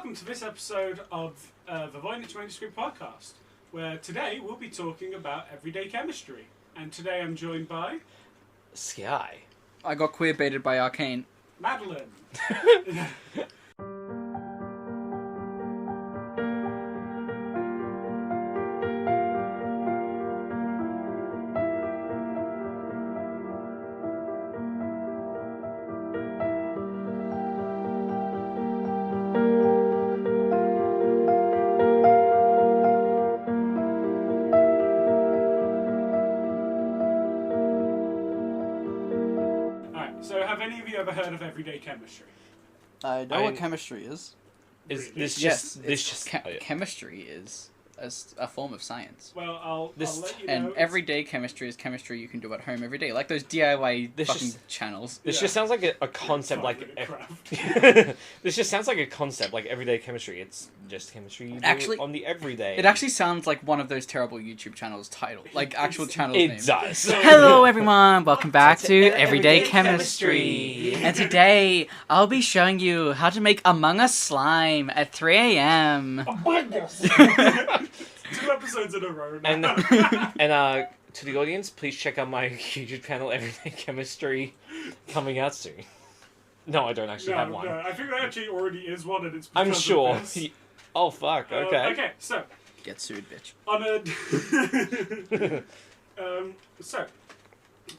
welcome to this episode of the Voynich Manuscript podcast, where today we'll be talking about everyday chemistry. And today I'm joined by... Sky. I got queer baited by Arcane. Madeline. So have any of you ever heard of everyday chemistry? I know what chemistry is. Is Really? this Yes, just this just oh, yeah. chemistry is a form of science. Well, I'll let you know. And everyday chemistry is chemistry you can do at home every day, like those DIY This fucking just- channels. This Yeah. just sounds like a concept like Craft. this just sounds like a concept like everyday chemistry. It's just chemistry you do Actually, on the everyday. It actually sounds like one of those terrible YouTube channels title, like actual channel it names. does. Hello everyone, welcome back to Everyday Everyday Chemistry. Chemistry. And today I'll be showing you how to make Among Us slime at 3 a.m. 2 episodes in a row now. And to the audience, please check out my YouTube channel, Everyday Chemistry, coming out soon. No, I don't actually have one. No, I think there actually already is one, and it's because I'm sure. of this. Oh fuck! Okay. Okay, so Get sued, bitch.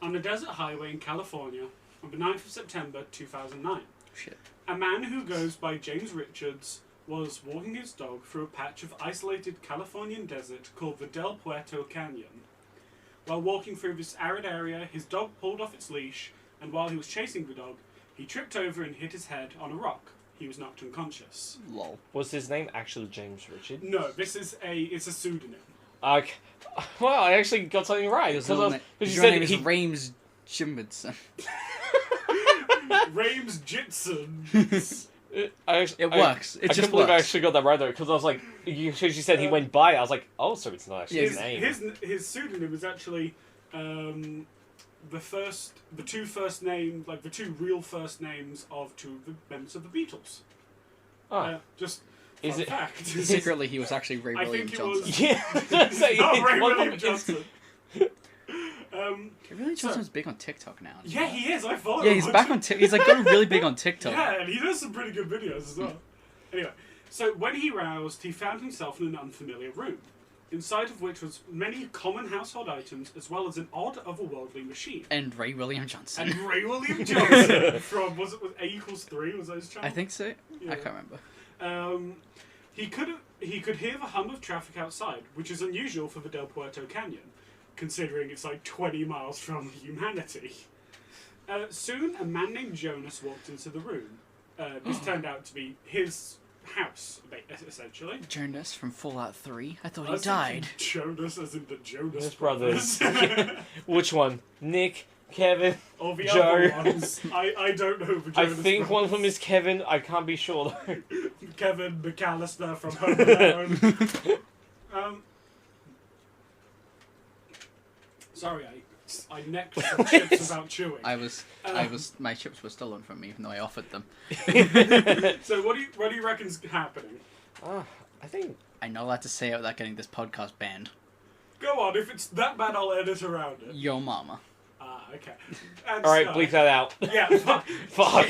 on a desert highway in California on the 9th of September 2009, Shit. a man who goes by James Richards was walking his dog through a patch of isolated Californian desert called the Del Puerto Canyon. While walking through this arid area, his dog pulled off its leash, and while he was chasing the dog, he tripped over and hit his head on a rock. He was knocked unconscious. Lol. Was his name actually James Richard? No, it's a pseudonym. Okay. Well, I actually got something right. His Because name you said is he... Rames Jimbidson. Rames Jitson. It works. It I just couldn't believe I works. actually got that right though, because I was like, you said he went by. I was like, oh, so it's not actually his name. His pseudonym was actually the two real first names of two of the members of the Beatles. Oh. Just Is fun it- fact. Secretly, he was actually Ray I William think it Johnson. was- Yeah. So Not Ray one of William them is- Johnson. Ray William Johnson's big on TikTok now. Yeah, he is. I follow Yeah, him. he's back on TikTok. He's like going really big on TikTok. Yeah, and he does some pretty good videos as well. Anyway, so when he roused, he found himself in an unfamiliar room, inside of which was many common household items, as well as an odd otherworldly machine. And Ray William Johnson. And Ray William Johnson from was A equals 3? Was those channels? I think so. Yeah. I can't remember. He could hear the hum of traffic outside, which is unusual for the Del Puerto Canyon, considering it's like 20 miles from humanity. Soon, a man named Jonas walked into the room. This turned out to be his house, essentially. Jonas from Fallout 3? I thought I he was thinking died. Jonas as in the Jonas His Brothers. brothers. Which one? Nick, Kevin, Or the Joe. other ones. I don't know the I Jonas think one of them Brothers. is Kevin. I can't be sure though. Kevin McAllister from Home Alone. Sorry, I necked some chips without chewing. My chips were stolen from me, even though I offered them. So what do you reckon's happening? I think I'm not allowed to say it without getting this podcast banned. Go on, if it's that bad, I'll edit around it. Yo mama. Okay. And all right. Sky. Bleep that out. Yeah, fuck. Fuck.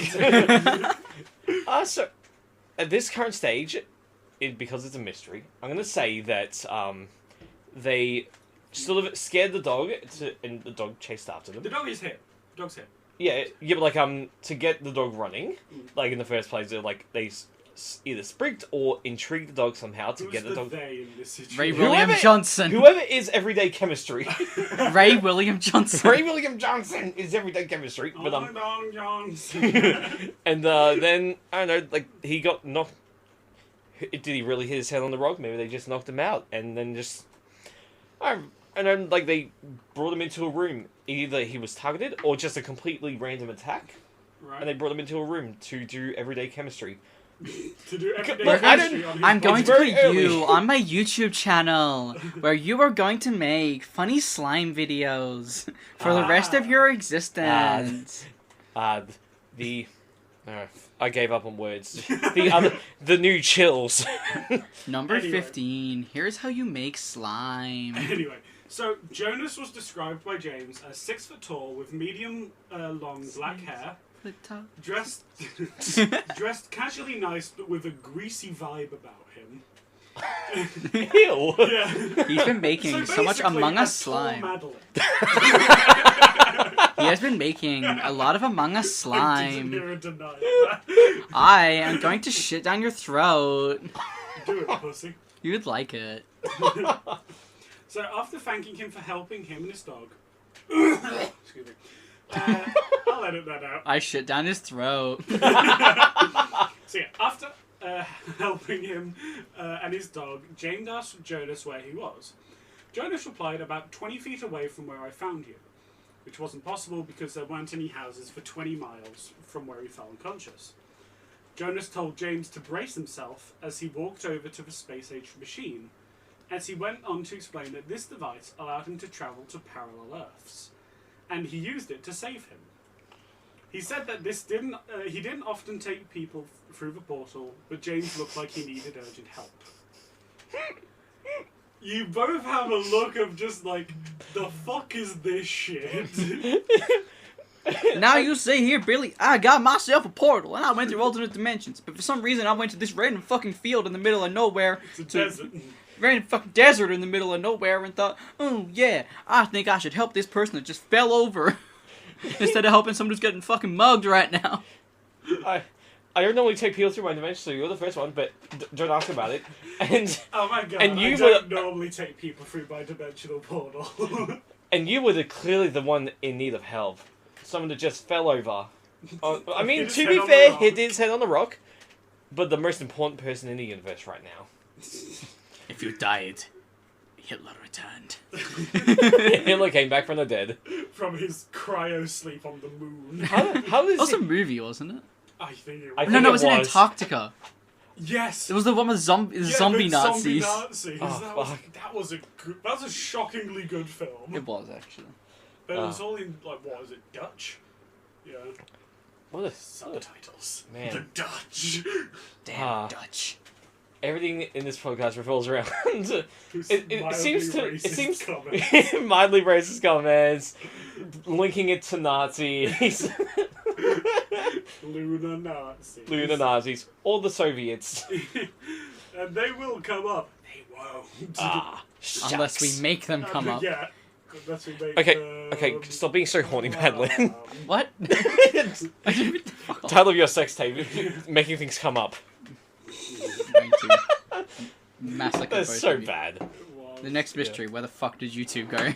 So at this current stage, because it's a mystery, I'm gonna say that they sort of scared the dog, and the dog chased after them. The dog is here. Dog's here. Yeah, but like to get the dog running, like in the first place, they either sprigged or intrigued the dog somehow to Who's get the dog. they in this situation? Ray William Johnson. Whoever is everyday chemistry. Ray William Johnson. Ray William Johnson is everyday chemistry. But Don Johnson. and then I don't know, like he got knocked. Did he really hit his head on the rock? Maybe they just knocked him out, and then and then like they brought him into a room. Either he was targeted or just a completely random attack, Right. and they brought him into a room to do everyday chemistry. To do everyday Look, chemistry on his I'm going body. to very put early. you on my YouTube channel, where you are going to make funny slime videos for the rest of your existence. The I gave up on words. The new chills. Number Anyway. 15. Here's how you make slime. Anyway, so Jonas was described by James as 6 foot tall with medium long black hair, dressed casually nice but with a greasy vibe about him. Ew. Yeah. He's been making so much basically Among Us a tall slime. Madeline. He has been making a lot of Among Us I didn't slime. hear a deny that. I am going to shit down your throat. Do it, pussy. You would like it. So after thanking him for helping him and his dog, excuse me, I'll edit that out. I shit down his throat. So yeah, after helping him and his dog, James asked Jonas where he was. Jonas replied, "About 20 feet away from where I found you," which wasn't possible because there weren't any houses for 20 miles from where he fell unconscious. Jonas told James to brace himself as he walked over to the space-age machine, as he went on to explain that this device allowed him to travel to parallel Earths, and he used it to save him. He said that he didn't often take people through the portal, but James looked like he needed urgent help. You both have a look of just like, the fuck is this shit? Now you say here, Billy, I got myself a portal and I went through alternate dimensions, but for some reason I went to this random fucking field in the middle of nowhere. It's a desert. Random fucking desert in the middle of nowhere and thought, oh yeah, I think I should help this person that just fell over. Instead of helping someone who's getting fucking mugged right now. I don't normally take people through my dimension, so you're the first one, but don't ask about it. And Oh my god, And you I don't normally take people through my dimensional portal. and you were clearly the one in need of help. Someone that just fell over. I mean, Hit his to head be on the fair, rock. he did his head on the rock, but the most important person in the universe right now. If you died, Hitler returned. Hitler came back from the dead. From his cryo sleep on the moon. How That is was it? a movie, wasn't it? I think it I was. No, think it it was in was. Antarctica. Yes! It was the one with zombie Yeah, Nazis. the Zombie Nazis. Oh, that was a shockingly good film. It was, actually. But it was all in, like, what is it, Dutch? Yeah. What a Subtitles. Man. The Dutch. Damn Dutch. everything in this podcast revolves around. It seems to. It seems comments. mildly racist comments, linking it to Nazis, Lunar Nazis. lunar Nazis, or the Soviets. And they will come up. They won't. Unless we make them come up. Yeah. Unless we make Okay, stop being so horny, Madeline. What? Title of your sex tape: making things come up. Going to massacre That's both so of you. bad. The next mystery, where the fuck did you two go?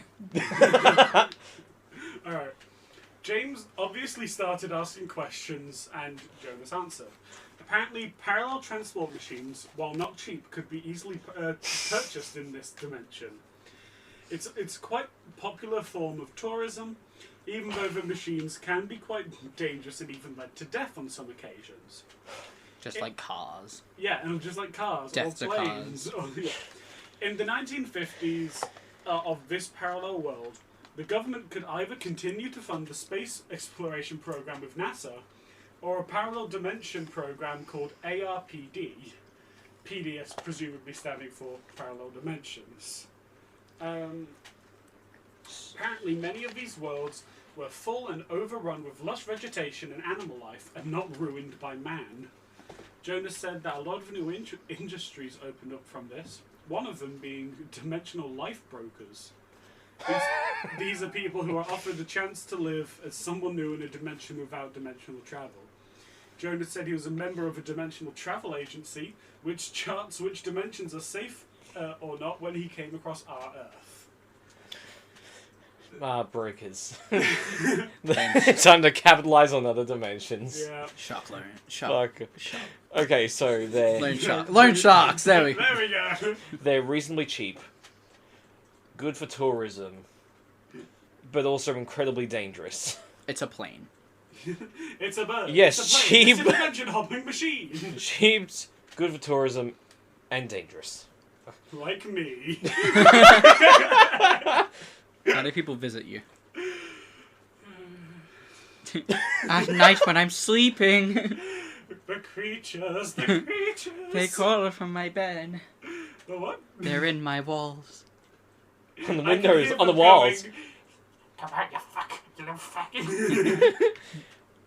Alright. James obviously started asking questions and Jonas answered. Apparently, parallel transport machines, while not cheap, could be easily purchased in this dimension. It's quite a popular form of tourism, even though the machines can be quite dangerous and even led to death on some occasions. Just like cars. Yeah, and just like cars Death to or planes. Yeah. In the 1950s of this parallel world, the government could either continue to fund the space exploration program with NASA, or a parallel dimension program called ARPD. PDS presumably standing for parallel dimensions. Apparently, many of these worlds were full and overrun with lush vegetation and animal life, and not ruined by man. Jonas said that a lot of new industries opened up from this, one of them being dimensional life brokers. These are people who are offered the chance to live as someone new in a dimension without dimensional travel. Jonas said he was a member of a dimensional travel agency, which charts which dimensions are safe or not when he came across our Earth. Brokers. Time to capitalize on other dimensions. Yeah. Shark loan. Fuck. Shark. Okay, so Loan shark. Loan sharks. There we go. There we go. they're reasonably cheap, good for tourism, but also incredibly dangerous. It's a plane. It's a bird. Yes, it's a plane. cheap. It's a dimension hopping machine. Cheap, good for tourism, and dangerous. Like me. How do people visit you? At night when I'm sleeping, The creatures. they crawl from my bed. The what? They're in my walls. On the I can windows, hear on the them walls. going, come on, you fuck, you little fucking.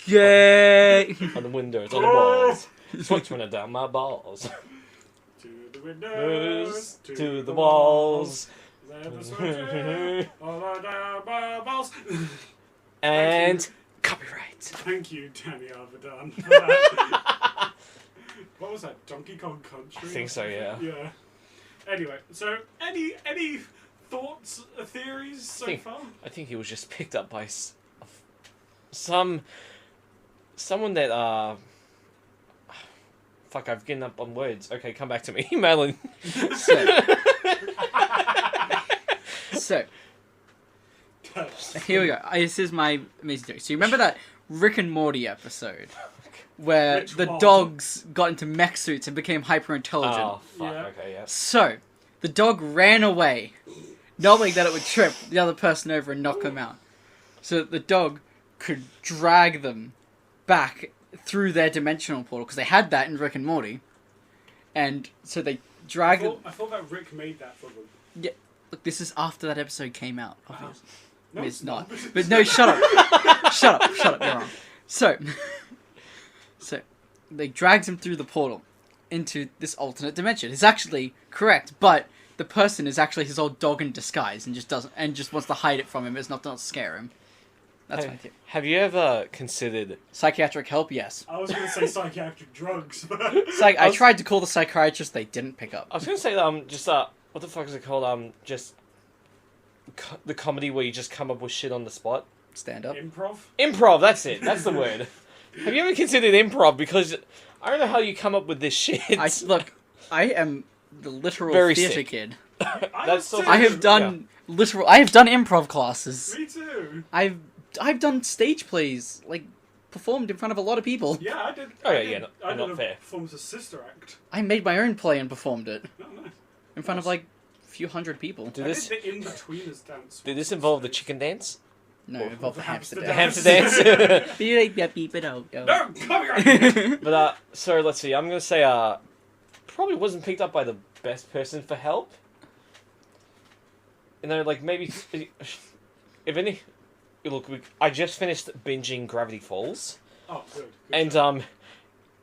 Yay! On the windows, on the walls. Sweat's running down my balls. To the windows, To the walls. Let the sweat all down my balls. And copyright. Thank you, Danny Avedon, for that. What was that, Donkey Kong Country? I think so, yeah. Yeah. Anyway, so any thoughts, theories so far? I think he was just picked up by someone that fuck, I've given up on words. Okay, come back to me, Madeline. So, here we go. This is my amazing theory. So you remember that Rick and Morty episode where Which the one? dogs got into mech suits and became hyper intelligent? Oh, fuck, Yeah. okay, yeah. So, the dog ran away, knowing that it would trip the other person over and knock them out. So that the dog could drag them back through their dimensional portal, because they had that in Rick and Morty. And so they dragged them. I thought that Rick made that for them. Yeah, look, this is after that episode came out, obviously. No, It's not. But no, shut up. Shut up, you're wrong. So they drags him through the portal into this alternate dimension. It's actually correct, but the person is actually his old dog in disguise and just wants to hide it from him. It's not to scare him. That's my theory. Have you ever considered... Psychiatric help, yes. I was going to say psychiatric drugs, but... I tried to call the psychiatrist, they didn't pick up. I was going to say, just, what the fuck is it called? Just the comedy where you just come up with shit on the spot. Stand up. Improv? Improv, that's it. That's the word. Have you ever considered improv? Because I don't know how you come up with this shit. I am the literal Very theatre sick. kid. That's so... I have done I have done improv classes. Me too. I've done stage plays, like performed in front of a lot of people. Yeah, I did. Oh, I yeah, did, yeah, not fair. Performed a sister act. I made my own play and performed it Oh, nice. in front of like a few hundred people. Did I this did the in-betweeners dance. did this involve the chicken dance? No, it involved the hamster The The dance. hamster dance? No, copyright! But, so let's see. I'm going to say, probably wasn't picked up by the best person for help. You know, like, maybe, if any... Look, I just finished binging Gravity Falls. Oh, good. And, job.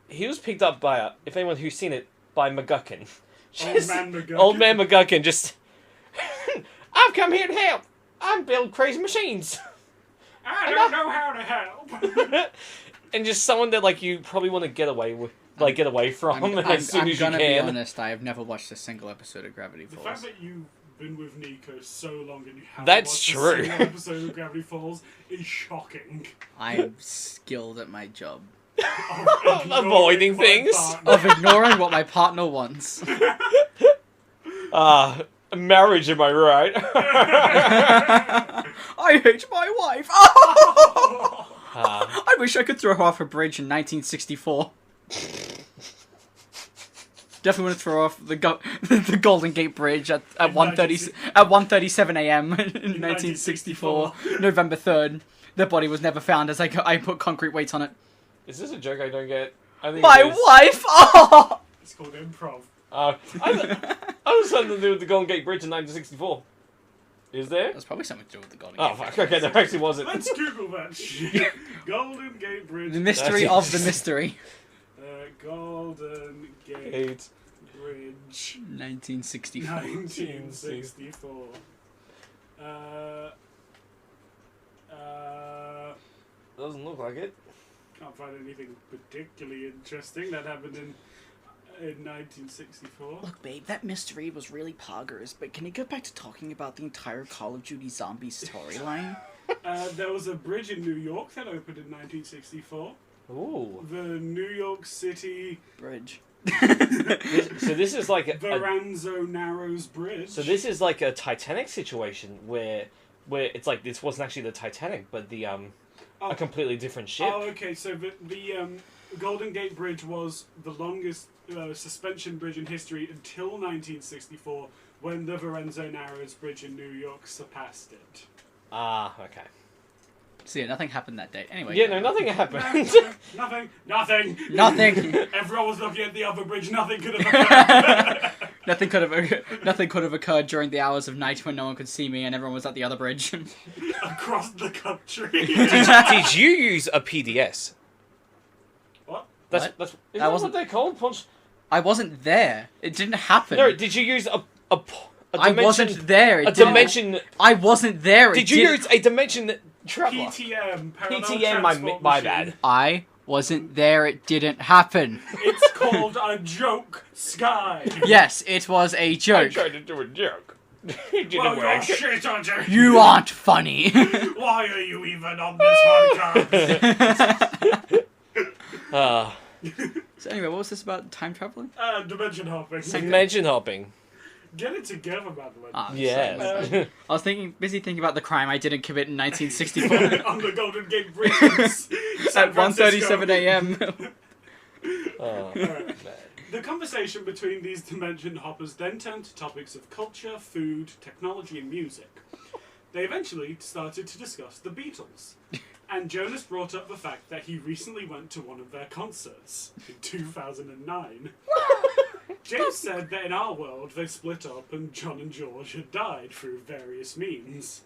he was picked up by, if anyone who's seen it, by McGuckin. Old man McGuckin. Old man McGuckin just... I've come here to help. I build crazy machines. I don't know how to help. And just someone that, like, you probably want to get away with, like, get away from as soon as you gonna be can. honest, I have never watched a single episode of Gravity The Falls. fact that you've been with Nico so long and you haven't That's watched true. a single episode of Gravity Falls is shocking. I'm skilled at my job. Of Avoiding my things. partner. Of ignoring what my partner wants. Marriage, am I right? I hate my wife. I wish I could throw her off a bridge in 1964. Definitely want to throw off the Golden Gate Bridge at 1:37 a.m. in 1964, November 3rd. Their body was never found as I put concrete weights on it. Is this a joke I don't get? I think My it is. wife. Oh! It's called improv. I was something to do with the Golden Gate Bridge in 1964. Is there? That's probably something to do with the Golden Oh, Gate. fuck. Okay, there actually wasn't. Let's Google that shit. Golden Gate Bridge. The mystery of the mystery. Golden Gate Eight. Bridge. 1964. 1964. Doesn't look like it. Can't find anything particularly interesting that happened in 1964. Look, babe, that mystery was really poggers, but can you go back to talking about the entire Call of Duty Zombies storyline? There was a bridge in New York that opened in 1964. Ooh. The New York City Bridge. So this is like a Verrazano Narrows Bridge. so this is like a Titanic situation where it's like this wasn't actually the Titanic, but the a completely different ship. Oh, okay. So the Golden Gate Bridge was the longest suspension bridge in history until 1964, when the Verrazano Narrows Bridge in New York surpassed it. Ah, okay. So yeah, nothing happened that day. Anyway. Yeah, no, nothing happened. Nothing. Nothing. Everyone was looking at the other bridge. Nothing could have occurred. Nothing could have occurred during the hours of night when no one could see me and everyone was at the other bridge. Across the country. Did you use a PDS? What? That's What? isn't that what they're called? I wasn't there. It didn't happen. No, did you use a I dimension? wasn't there. It A didn't- dimension. I wasn't there. It Did you didn't- use a dimension traveler? PTM. Parallel PTM, Transport my Machine. bad. I wasn't there. It didn't happen. It's called a joke, Sky. Yes, it was a I joke. tried to do a joke. It didn't Well, you're work. shit, aren't you? You aren't funny. Why are you even on this podcast? So anyway, what was this about time traveling? Dimension hopping. Dimension hopping. Get it together, Madeline. Ah, Yes. sorry. I was busy thinking about the crime I didn't commit in 1964 On the Golden Gate Bridge. at 1:37 a.m. Alright. The conversation between these dimension hoppers then turned to topics of culture, food, technology, and music. They eventually started to discuss the Beatles. And Jonas brought up the fact that he recently went to one of their concerts in 2009. James said that in our world they split up and John and George had died through various means.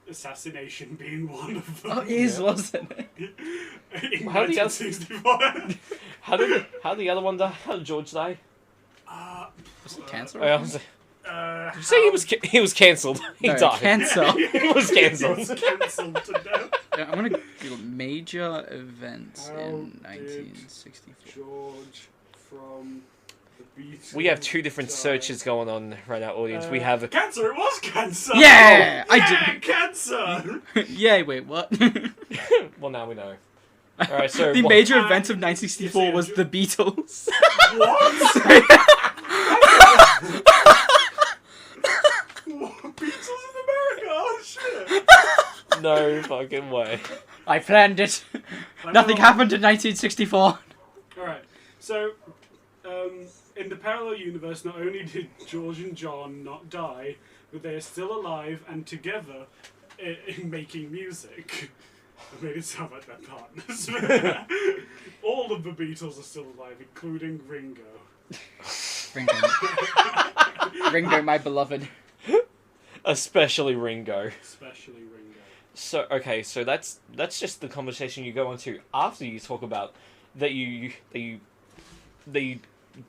Assassination being one of them. Oh, it is, wasn't it? In How did the other- 1961. How did the other one die? How did George die? Was it cancer? I was, How- did you say he was cancelled? He No, died. cancer. He was cancelled. He was cancelled to death. I'm gonna Google major events How in did 1964. George from the Beatles. We have two different died. searches going on right now, audience. We have cancer. It was cancer. Yeah, Oh, I yeah, did. cancer. Yay! Wait, what? well, now we know. All right, so The what- major event of 1964 Yes, was yeah. the Beatles. What? Beatles in America. Oh shit. no fucking way. I planned it. Nothing happened in 1964. Alright, so, in the parallel universe, not only did George and John not die, but they are still alive and together in making music. I made it sound like they're partners. All of the Beatles are still alive, including Ringo. Ringo, my beloved. Especially Ringo. Especially Ringo. So okay, so that's just the conversation you go on to after you talk about that you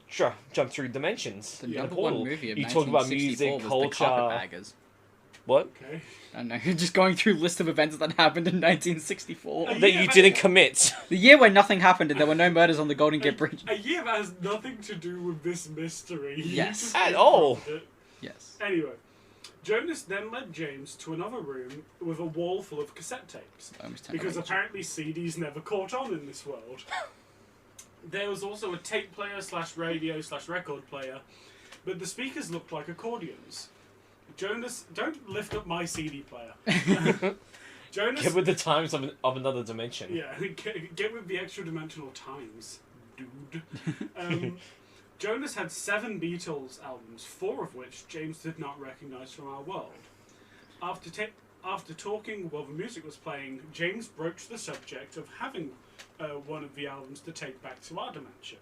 jump through dimensions. The in a number portal. one movie of You talk about 1964 music, was The culture. Carpetbaggers. What? Okay. I don't know, just going through list of events that happened in 1964. That you didn't commit. The year when nothing happened and there were no murders on the Golden Gate Bridge. A year that has nothing to do with this mystery. You Yes. just At made all. fun of it. Yes. Anyway, Jonas then led James to another room with a wall full of cassette tapes. Almost 10 Because minutes. apparently CDs never caught on in this world. There was also a tape player / radio / record player, but the speakers looked like accordions. Jonas, don't lift up my CD player. Jonas, Get with the times of another dimension. yeah, get with the extra dimensional times, dude. Jonas had 7 Beatles albums, 4 of which James did not recognise from our world. After talking while the music was playing, James broached the subject of having one of the albums to take back to our dimension.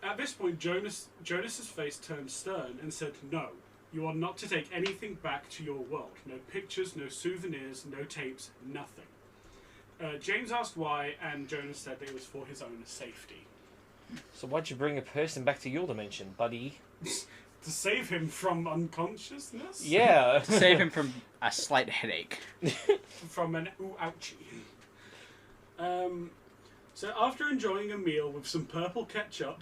At this point, Jonas's face turned stern and said, "No, you are not to take anything back to your world. No pictures, no souvenirs, no tapes, nothing." James asked why, and Jonas said that it was for his own safety. So why'd you bring a person back to your dimension, buddy? To save him from unconsciousness? Yeah. To save him from a slight headache. From an ooh ouchie. So after enjoying a meal with some purple ketchup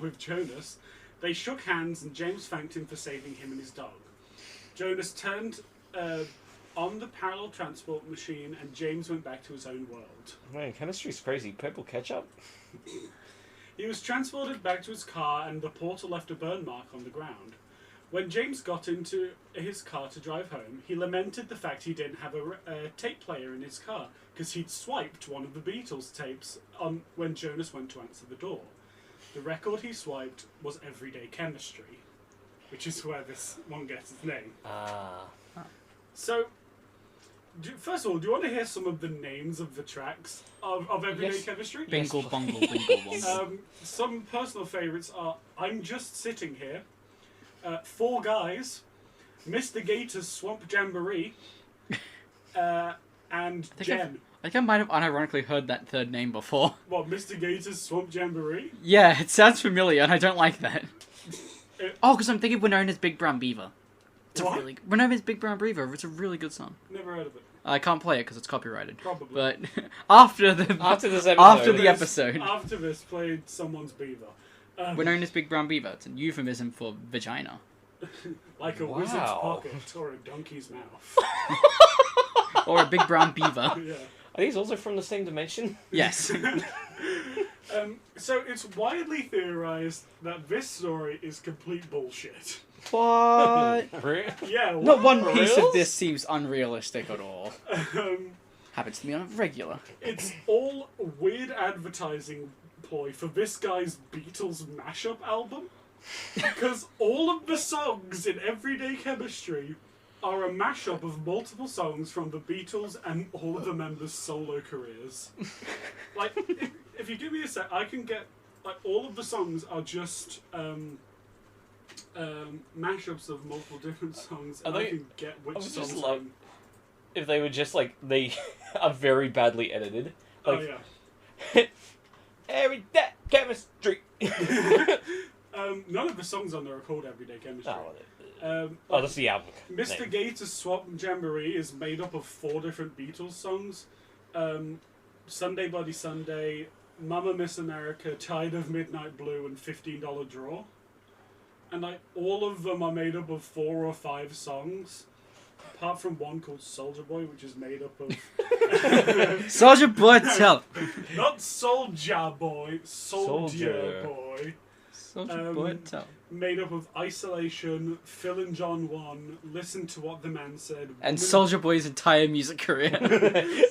with Jonas, they shook hands and James thanked him for saving him and his dog. Jonas turned on the parallel transport machine and James went back to his own world. Man, chemistry's crazy. Purple ketchup? He was transported back to his car and the portal left a burn mark on the ground. When James got into his car to drive home, he lamented the fact he didn't have a tape player in his car because he'd swiped one of the Beatles tapes on when Jonas went to answer the door. The record he swiped was Everyday Chemistry, which is where this one gets its name. Ah. So, First of all, do you want to hear some of the names of the tracks of Everyday Yes. Chemistry? Bingle bongle bingle bongle. Some personal favourites are I'm Just Sitting Here, Four Guys, Mr. Gator's Swamp Jamboree, and Jen. I think I might have unironically heard that third name before. What, Mr. Gator's Swamp Jamboree? Yeah, it sounds familiar, and I don't like that. Because I'm thinking Winona's Big Brown Beaver. It's What? Winona's Big Brown Beaver. It's a really good song. Never heard of it. I can't play it because it's copyrighted. Probably. But after the After this after episode. the episode, After this, played someone's beaver. Winona's Big Brown Beaver. It's a euphemism for vagina. Like a Wow. wizard's pocket or a donkey's mouth. Or a big brown beaver. Yeah. Are these also from the same dimension? Yes. So it's widely theorized that this story is complete bullshit. What? Really? Yeah, Not one For piece reals? of this seems unrealistic at all. Um, Happens to me on a regular. it's all weird advertising ploy for this guy's Beatles mashup album. Because all of the songs in Everyday Chemistry are a mashup of multiple songs from the Beatles and all of the members' solo careers. Like, if you give me a sec, I can get, like, all of the songs are just mashups of multiple different songs, and Are I they- can get which I would songs. just love if they were just like they are very badly edited. Like Oh yeah. everyday chemistry. None of the songs on there are called Everyday Chemistry. Oh, that's the album. Mr. name. Gator's Swamp Jamboree is made up of 4 different Beatles songs. Sunday Bloody Sunday, Mama Miss America, Tide of Midnight Blue, and $15 Draw. And like all of them are made up of 4 or 5 songs. Apart from one called Soldier Boy, which is made up of... Soldier Boy, tell. Not Soldier Boy, Soldier Soldier. Boy. Soldier Boy, tell. Made up of Isolation, Phil and John 1, Listen to What the Man Said... And Woman- Soldier Boy's entire music career.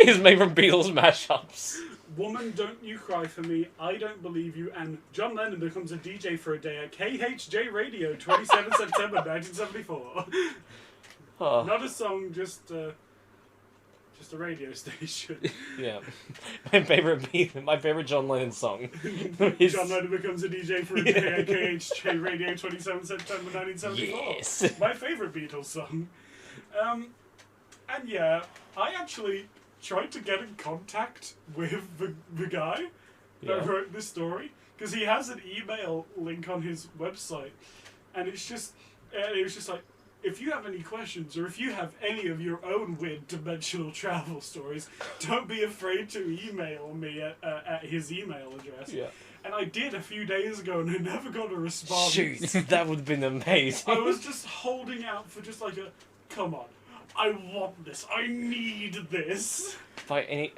Is made from Beatles mashups. Woman, Don't You Cry For Me, I Don't Believe You, and John Lennon becomes a DJ for a day at KHJ Radio, 27 September 1974. Oh, Not a song, just a radio station. yeah. My favorite John Lennon song. is- John Lennon becomes a DJ for a day at KHJ Radio, 27 September 1974. Yes. My favourite Beatles song. And yeah, I actually tried to get in contact with the guy Yeah. that wrote this story, because he has an email link on his website, and it was just like, if you have any questions, or if you have any of your own weird dimensional travel stories, don't be afraid to email me at his email address. Yeah. And I did a few days ago, and I never got a response. Shoot, that would have been amazing. I was just holding out for just like a, come on, I want this, I need this. By any.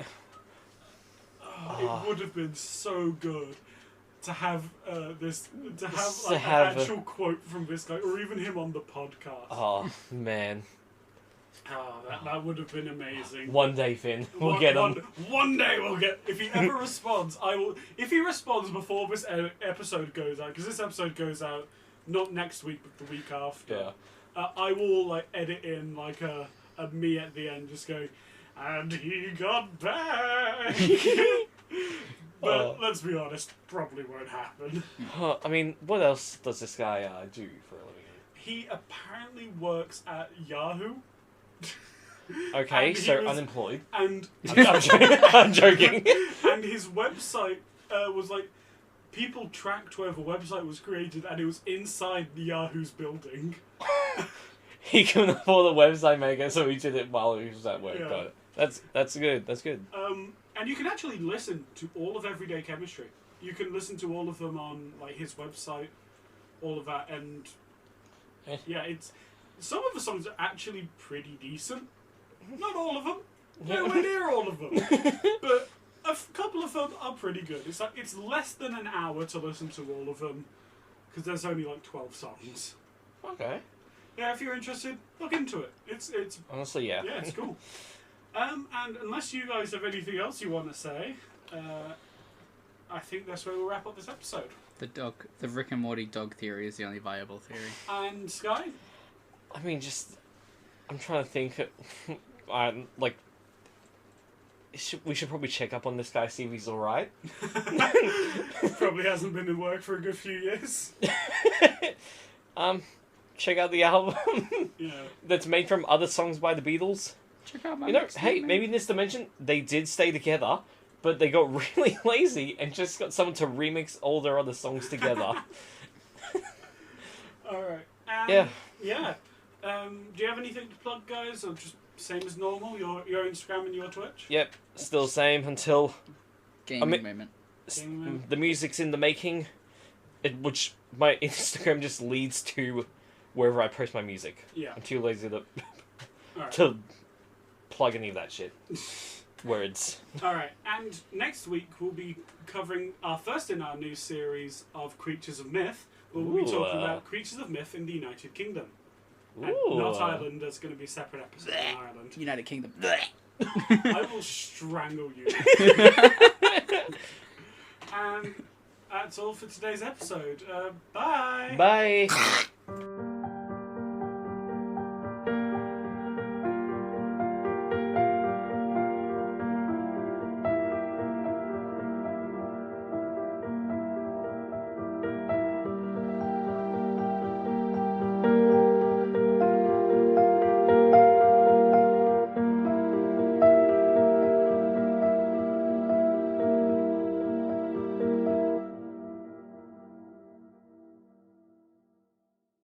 It would have been so good to have this, to have To like have an actual quote from this guy, or even him on the podcast. Oh man. That would have been amazing. One day, Finn, we'll get him. One day we'll get. If he ever responds, I will. If he responds before this episode goes out, because this episode goes out not next week but the week after. Yeah. I will like edit in like a me at the end, just going, and he got back. But let's be honest, probably won't happen. I mean, what else does this guy do for a living? He apparently works at Yahoo. Okay, And he so was- unemployed. And I'm joking. and his website was like, people tracked where the website was created, and it was inside the Yahoo's building. He couldn't afford a website maker, so he did it while he was at work. Yeah. Got it. That's good. That's good. And you can actually listen to all of Everyday Chemistry. You can listen to all of them on like his website, all of that, and yeah, it's some of the songs are actually pretty decent. Not all of them, nowhere near all of them, but a couple of them are pretty good. It's like it's less than an hour to listen to all of them because there's only like 12 songs. Okay. Yeah, if you're interested, look into it. It's Honestly, yeah. yeah, it's cool. And unless you guys have anything else you want to say, I think that's where we'll wrap up this episode. The Rick and Morty dog theory is the only viable theory. And Sky? I mean, I'm trying to think. like, we should probably check up on this guy, see if he's alright. Probably hasn't been in work for a good few years. Check out the album Yeah. that's made from other songs by the Beatles. Check out my You know, mixtape, hey, man. maybe in this dimension, they did stay together, but they got really lazy and just got someone to remix all their other songs together. Alright. Yeah. Yeah. Do you have anything to plug, guys, or just same as normal? Your Instagram and your Twitch? Yep, still the same until Gaming moment. the music's in the making, which my Instagram just leads to wherever I post my music. Yeah. I'm too lazy to Alright. to plug any of that shit. Words. Alright, and next week we'll be covering our first in our new series of Creatures of Myth. We'll be talking about Creatures of Myth in the United Kingdom. And not Ireland, there's going to be a separate episode in Ireland. United Kingdom. I will strangle you. And that's all for today's episode. Bye! Bye.